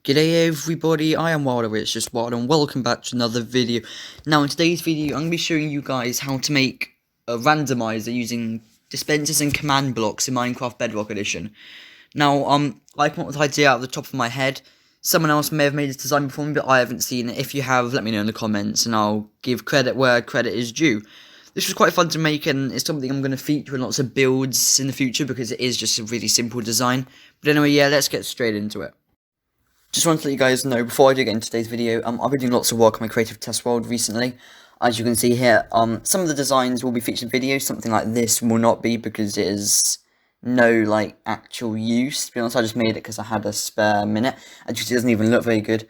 G'day everybody, I am Wilder, it's just Wild, and welcome back to another video. Now in today's video, I'm going to be showing you guys how to make a randomizer using dispensers and command blocks in Minecraft Bedrock Edition. Now, I come up with the idea out of the top of my head. Someone else may have made this design before me, but I haven't seen it. If you have, let me know in the comments, and I'll give credit where credit is due. This was quite fun to make, and it's something I'm going to feature in lots of builds in the future, because it is just a really simple design. But anyway, yeah, let's get straight into it. Just want to let you guys know, before I do get into today's video, I've been doing lots of work on my creative test world recently. As you can see here, some of the designs will be featured in videos, something like this will not be, because it is no, actual use. To be honest, I just made it because I had a spare minute, and just it doesn't even look very good.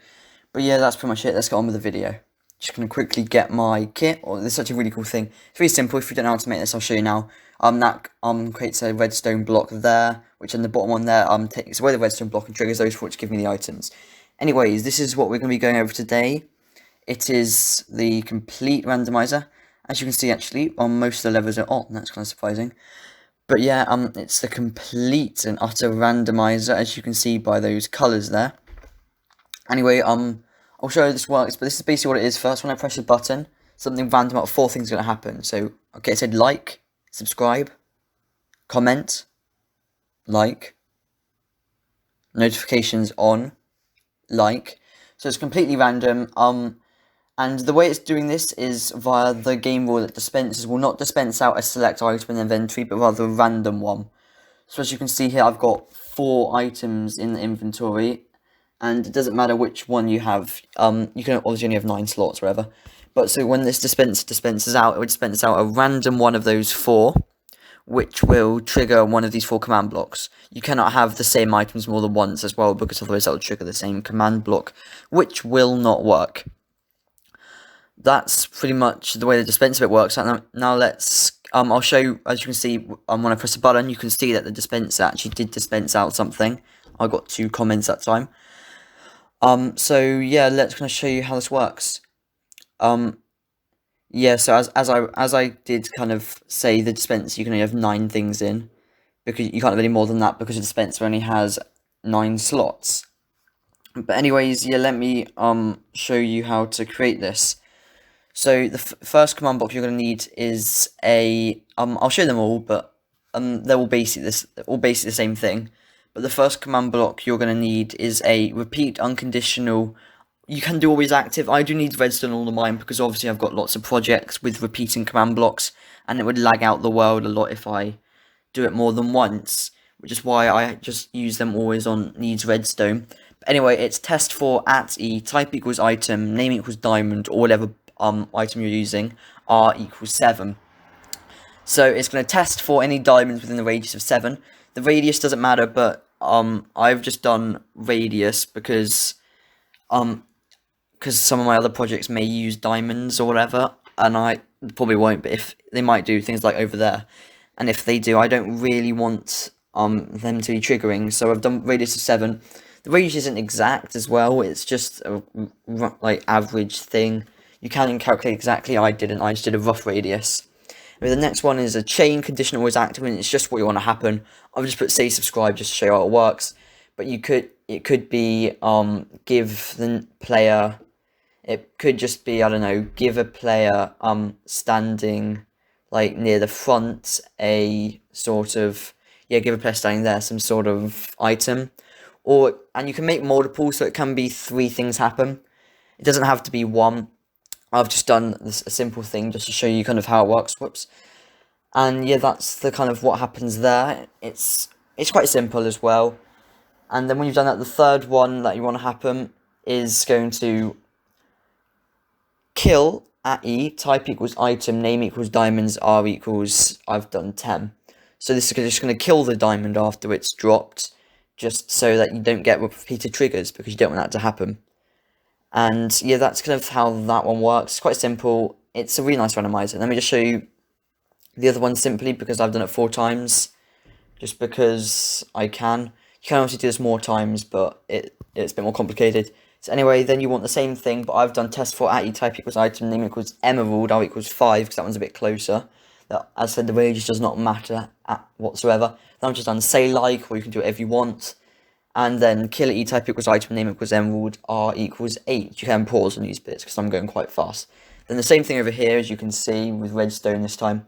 But yeah, that's pretty much it, let's get on with the video. Just going to quickly get my kit. This is such a really cool thing. It's very simple. If you don't know how to make this, I'll show you now. That creates a redstone block there, which in the bottom one there takes away the redstone block and triggers those for which give me the items. Anyways, this is what we're going to be going over today. It is the complete randomizer. As you can see, actually, most of the levels are on. That's kind of surprising. But yeah, it's the complete and utter randomizer, as you can see by those colours there. Anyway, I'll show you how this works, but this is basically what it is. First, when I press the button, something random out of 4 things is going to happen. So, okay, it said like, subscribe, comment, like, notifications on, like. So it's completely random. And the way it's doing this is via the game rule that dispensers will not dispense out a select item in the inventory, but rather a random one. So as you can see here, I've got 4 items in the inventory. And it doesn't matter which one you have, you can obviously only have 9 slots, whatever. But so when this dispenser dispenses out, it would dispense out a random one of those 4, which will trigger one of these 4 command blocks. You cannot have the same items more than once as well, because otherwise that will trigger the same command block, which will not work. That's pretty much the way the dispenser bit works. Now let's, I'll show you, as you can see, when I press the button, you can see that the dispenser actually did dispense out something. I got 2 comments that time. So yeah, let's kind of show you how this works. Yeah, so as I did kind of say, the dispenser you can only have 9 things in, because you can't have any more than that because the dispenser only has 9 slots. But anyways, yeah, let me show you how to create this. So the first command block you're going to need is a I'll show them all, but they're all basically the same thing. But the first command block you're going to need is a repeat unconditional. You can do always active. I do need redstone all of mine because obviously I've got lots of projects with repeating command blocks, and it would lag out the world a lot if I do it more than once, which is why I just use them always on needs redstone. But anyway, it's test for @e, type equals item, name equals diamond, or whatever item you're using, r equals 7. So it's going to test for any diamonds within the radius of 7. The radius doesn't matter, but I've just done radius because some of my other projects may use diamonds or whatever, and I probably won't, but if they might do things like over there, and if they do, I don't really want them to be triggering, so I've done radius of 7. The radius isn't exact as well, it's just a average thing. You can calculate exactly, I didn't, I just did a rough radius. The next one is a chain condition always active, and it's just what you want to happen. I've just put say subscribe just to show you how it works. But it could be give the player, it could just be, I don't know, give a player standing near the front a sort of, yeah, give a player standing there some sort of item. And you can make multiple, so it can be 3 things happen. It doesn't have to be 1. I've just done a simple thing just to show you kind of how it works. Whoops. And yeah, that's the kind of what happens there. It's quite simple as well. And then when you've done that, the third one that you want to happen is going to kill @e, type equals item, name equals diamonds, r equals, I've done 10. So this is just going to kill the diamond after it's dropped, just so that you don't get repeated triggers, because you don't want that to happen. And yeah, that's kind of how that one works. It's quite simple. It's a really nice randomizer. Let me just show you the other one simply, because I've done it 4 times, just because I can. You can obviously do this more times, but it's a bit more complicated. So anyway, then you want the same thing, but I've done test for @e, type equals item, name equals emerald, r equals 5, because that one's a bit closer. As I said, the radius does not matter whatsoever. Then I've just done say like, or you can do whatever you want. and then killer E type equals item name equals emerald, R equals 8. You can pause on these bits because I'm going quite fast. Then the same thing over here, as you can see, with redstone this time.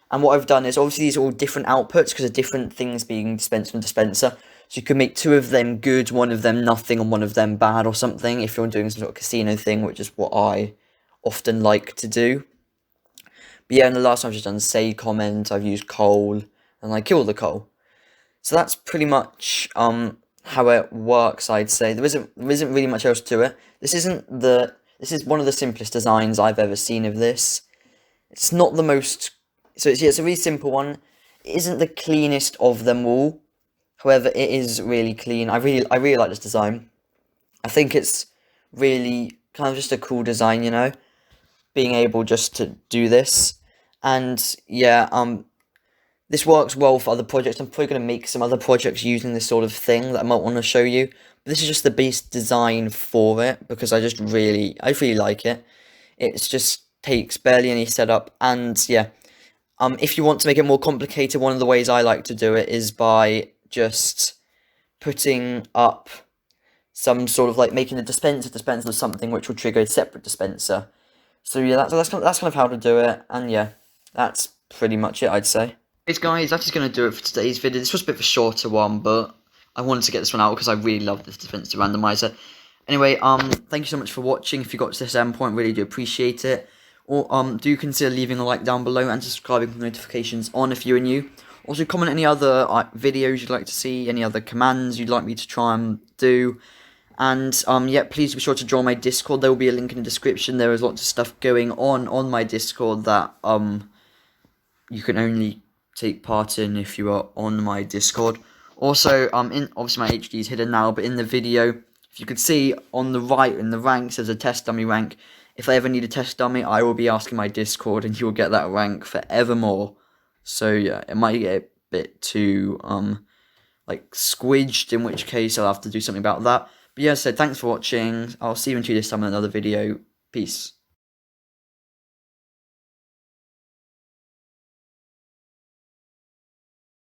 And what I've done is, obviously these are all different outputs because of different things being dispensed from dispenser. So you can make 2 of them good, 1 of them nothing, and 1 of them bad or something, if you're doing some sort of casino thing, which is what I often like to do. But yeah, in the last one I've just done say comment, I've used coal, and I killed the coal. So that's pretty much how it works, I'd say. There isn't really much else to it. This is one of the simplest designs I've ever seen of this. It's not the most, so it's a really simple one. It isn't the cleanest of them all. However, it is really clean. I really like this design. I think it's really kind of just a cool design, you know, being able just to do this. And yeah, this works well for other projects. I'm probably going to make some other projects using this sort of thing that I might want to show you. But this is just the base design for it, because I really like it. It just takes barely any setup, and yeah. If you want to make it more complicated, one of the ways I like to do it is by just putting up some sort of, like, making a dispenser of something which will trigger a separate dispenser. So yeah, that's kind of how to do it, and yeah, that's pretty much it, I'd say. Anyways, guys, that is going to do it for today's video. This was a bit of a shorter one, but I wanted to get this one out because I really love this Dispenser randomizer. Anyway, thank you so much for watching. If you got to this end point, really do appreciate it. Or do consider leaving a like down below and subscribing with notifications on if you're new. Also, comment any other videos you'd like to see, any other commands you'd like me to try and do. And yeah, please be sure to join my Discord. There will be a link in the description. There is lots of stuff going on my Discord that you can only take part in if you are on my Discord. Also, obviously my HD is hidden now, but in the video, if you could see on the right in the ranks, there's a test dummy rank. If I ever need a test dummy, I will be asking my Discord, and you will get that rank forevermore. So yeah, it might get a bit too like squidged, in which case I'll have to do something about that. But yeah, so thanks for watching. I'll see you in 2 days time in another video. Peace.